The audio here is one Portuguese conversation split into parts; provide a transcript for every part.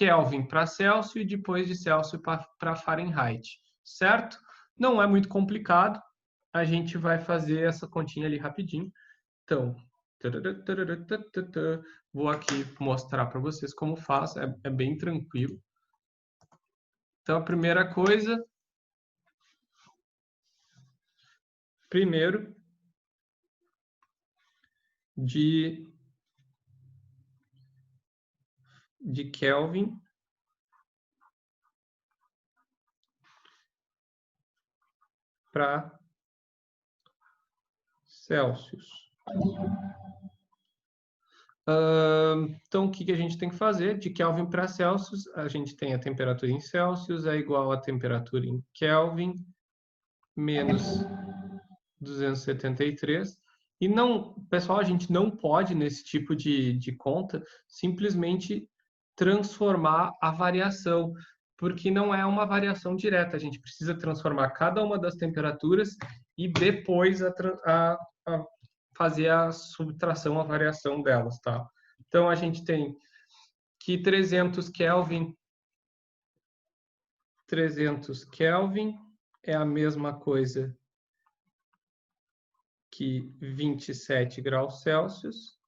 Kelvin para Celsius e depois de Celsius para Fahrenheit, certo? Não é muito complicado, a gente vai fazer essa continha ali rapidinho. Então, vou aqui mostrar para vocês como faz, é bem tranquilo. Então, a primeira coisa, primeiro, de Kelvin para Celsius. Então, o que a gente tem que fazer? De Kelvin para Celsius, a gente tem a temperatura em Celsius, é igual a temperatura em Kelvin, menos 273. E não, pessoal, a gente não pode, nesse tipo de conta, simplesmente transformar a variação, porque não é uma variação direta. A gente precisa transformar cada uma das temperaturas e depois fazer a subtração, a variação delas, tá? Então, a gente tem que 300 Kelvin é a mesma coisa que 27 graus Celsius,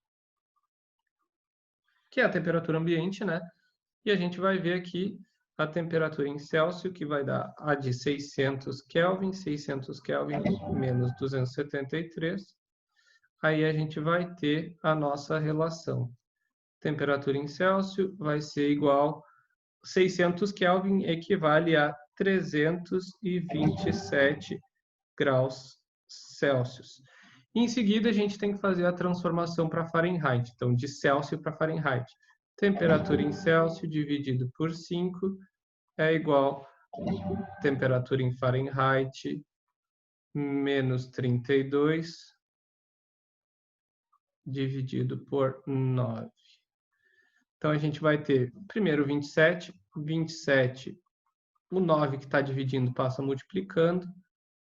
que é a temperatura ambiente, né? E a gente vai ver aqui a temperatura em Celsius, que vai dar a de 600 Kelvin menos 273. Aí a gente vai ter a nossa relação. Temperatura em Celsius vai ser igual 600 Kelvin equivale a 327 graus Celsius. Em seguida, a gente tem que fazer a transformação para Fahrenheit. Então, de Celsius para Fahrenheit. Temperatura em Celsius dividido por 5 é igual a temperatura em Fahrenheit menos 32 dividido por 9. Então, a gente vai ter, primeiro, 27, o 9 que está dividindo passa multiplicando,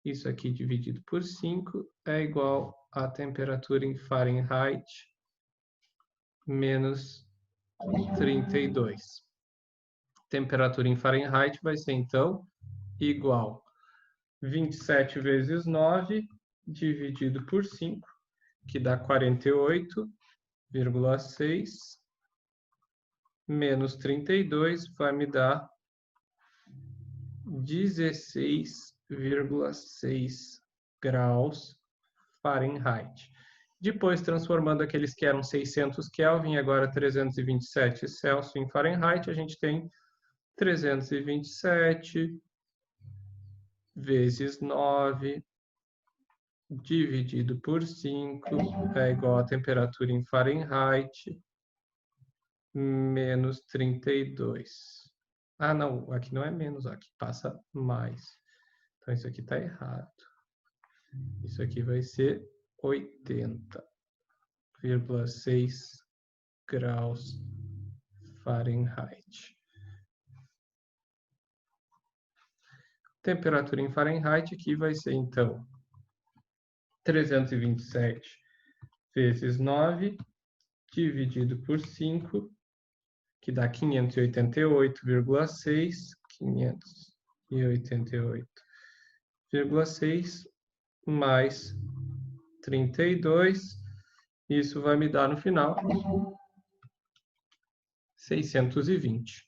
isso aqui dividido por 5 é igual a temperatura em Fahrenheit menos 32. Temperatura em Fahrenheit vai ser, então, igual 27 vezes 9 dividido por 5, que dá 48,6, menos 32 vai me dar 16,6 graus Fahrenheit. Depois, transformando aqueles que eram 600 Kelvin, agora 327 Celsius em Fahrenheit, a gente tem 327 vezes 9 dividido por 5 é igual a temperatura em Fahrenheit menos 32. Ah, não, aqui não é menos, aqui passa mais. Então, isso aqui está errado. Isso aqui vai ser 80,6 graus Fahrenheit. Temperatura em Fahrenheit aqui vai ser, então, 327 vezes 9 dividido por 5, que dá 588,6, 588,6 mais 32, isso vai me dar no final 620.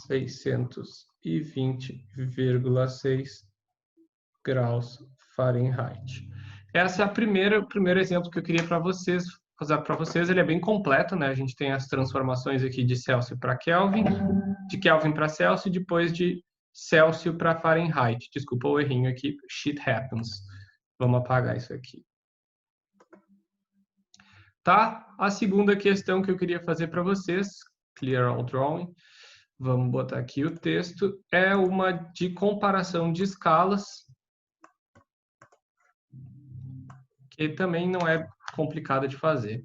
620,6 graus Fahrenheit. Essa é o primeiro exemplo que eu queria fazer para vocês. Ele é bem completo, né? A gente tem as transformações aqui de Celsius para Kelvin, de Kelvin para Celsius e depois de Celsius para Fahrenheit. Desculpa o errinho aqui, shit happens. Vamos apagar isso aqui. Tá? A segunda questão que eu queria fazer para vocês, clear all drawing, vamos botar aqui o texto, é uma de comparação de escalas, que também não é complicada de fazer.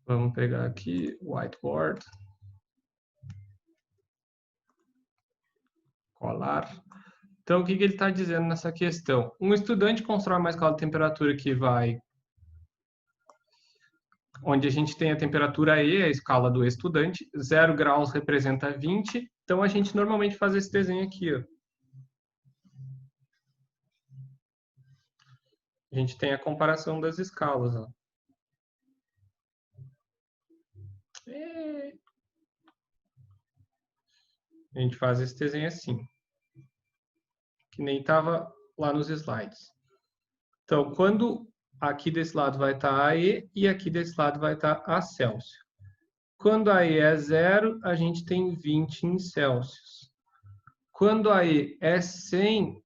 Vamos pegar aqui whiteboard, colar. Então, o que ele está dizendo nessa questão? Um estudante constrói uma escala de temperatura que vai onde a gente tem a temperatura E, a escala do estudante, 0 graus representa 20, então a gente normalmente faz esse desenho aqui, ó. A gente tem a comparação das escalas, ó. A gente faz esse desenho assim, que nem estava lá nos slides. Então, quando aqui desse lado vai estar a E e aqui desse lado vai estar a Celsius. Quando a E é 0, a gente tem 20 em Celsius. Quando a E é 100,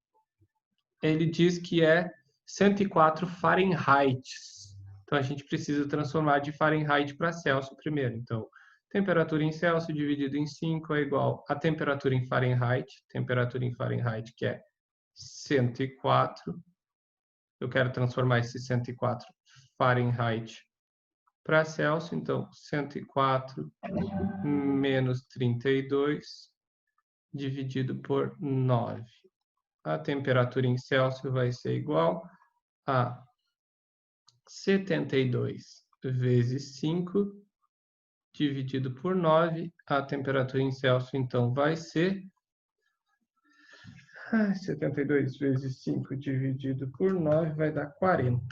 ele diz que é 104 Fahrenheit. Então, a gente precisa transformar de Fahrenheit para Celsius primeiro. Então, temperatura em Celsius dividido em 5 é igual a temperatura em Fahrenheit que é 104. Eu quero transformar esse 104 Fahrenheit para Celsius, então 104 menos 32 dividido por 9. A temperatura em Celsius vai ser igual a 72 vezes 5 dividido por 9. A temperatura em Celsius, então, vai ser 72 vezes 5 dividido por 9 vai dar 40.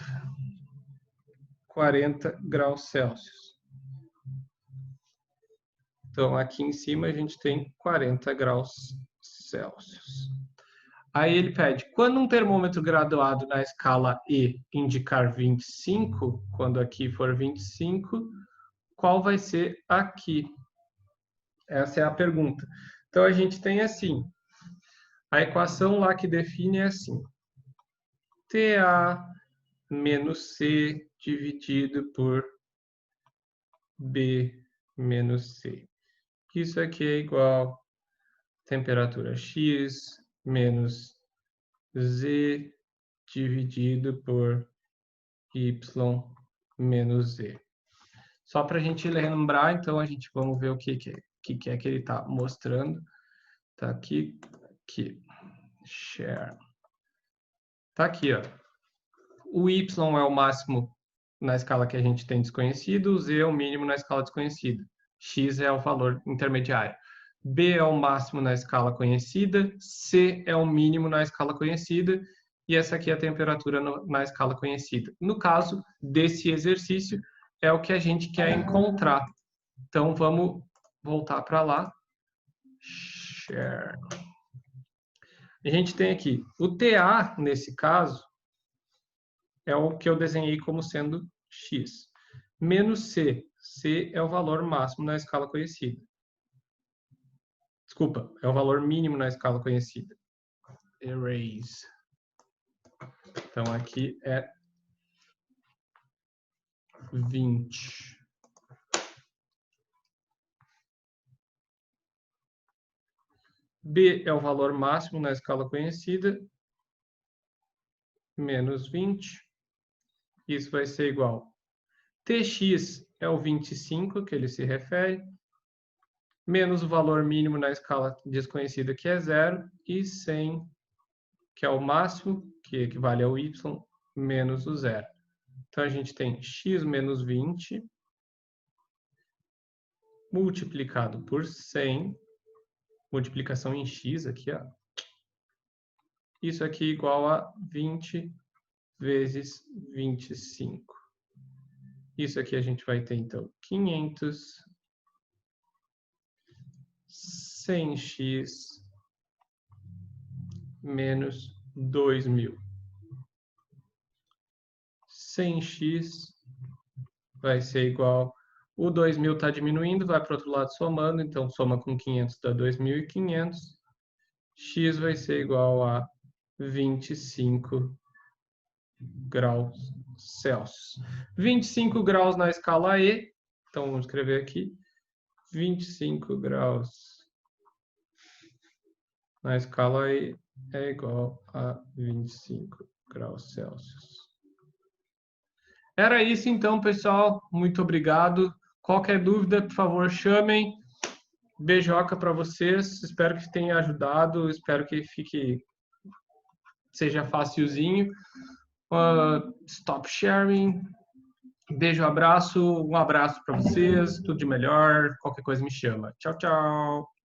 40 graus Celsius. Então, aqui em cima a gente tem 40 graus Celsius. Aí ele pede, quando um termômetro graduado na escala E indicar 25, quando aqui for 25, qual vai ser aqui? Essa é a pergunta. Então, a gente tem assim, a equação lá que define é assim, TA menos C dividido por B menos C. Isso aqui é igual a temperatura X menos Z dividido por Y menos Z. Só para a gente lembrar, então, a gente vamos ver o que é que ele está mostrando. Está aqui, aqui. Share. Está aqui, ó. O Y é o máximo na escala que a gente tem desconhecido, o Z é o mínimo na escala desconhecida. X é o valor intermediário. B é o máximo na escala conhecida, C é o mínimo na escala conhecida, e essa aqui é a temperatura na escala conhecida. No caso desse exercício, é o que a gente quer encontrar. Então, vamos voltar para lá. Share. A gente tem aqui o TA, nesse caso, é o que eu desenhei como sendo X. Menos C. C é o valor máximo na escala conhecida. Desculpa, é o valor mínimo na escala conhecida. Erase. Então, aqui é 20. B é o valor máximo na escala conhecida. Menos 20. Isso vai ser igual. Tx é o 25, que ele se refere. Menos o valor mínimo na escala desconhecida, que é 0. E 100, que é o máximo, que equivale ao y, menos o 0. Então, a gente tem x menos 20 multiplicado por 100, multiplicação em x aqui, ó. Isso aqui é igual a 20 vezes 25. Isso aqui a gente vai ter, então, 500, 100x menos 2000. 100x vai ser igual... O 2000 está diminuindo, vai para o outro lado somando, então soma com 500 dá 2.500. X vai ser igual a 25 graus Celsius. 25 graus na escala E, então vamos escrever aqui, 25 graus na escala E é igual a 25 graus Celsius. Era isso então, pessoal. Muito obrigado. Qualquer dúvida, por favor, chamem. Beijoca para vocês. Espero que tenha ajudado. Espero que seja facilzinho. Stop sharing. Beijo, abraço, um abraço para vocês, tudo de melhor, qualquer coisa me chama. Tchau, tchau.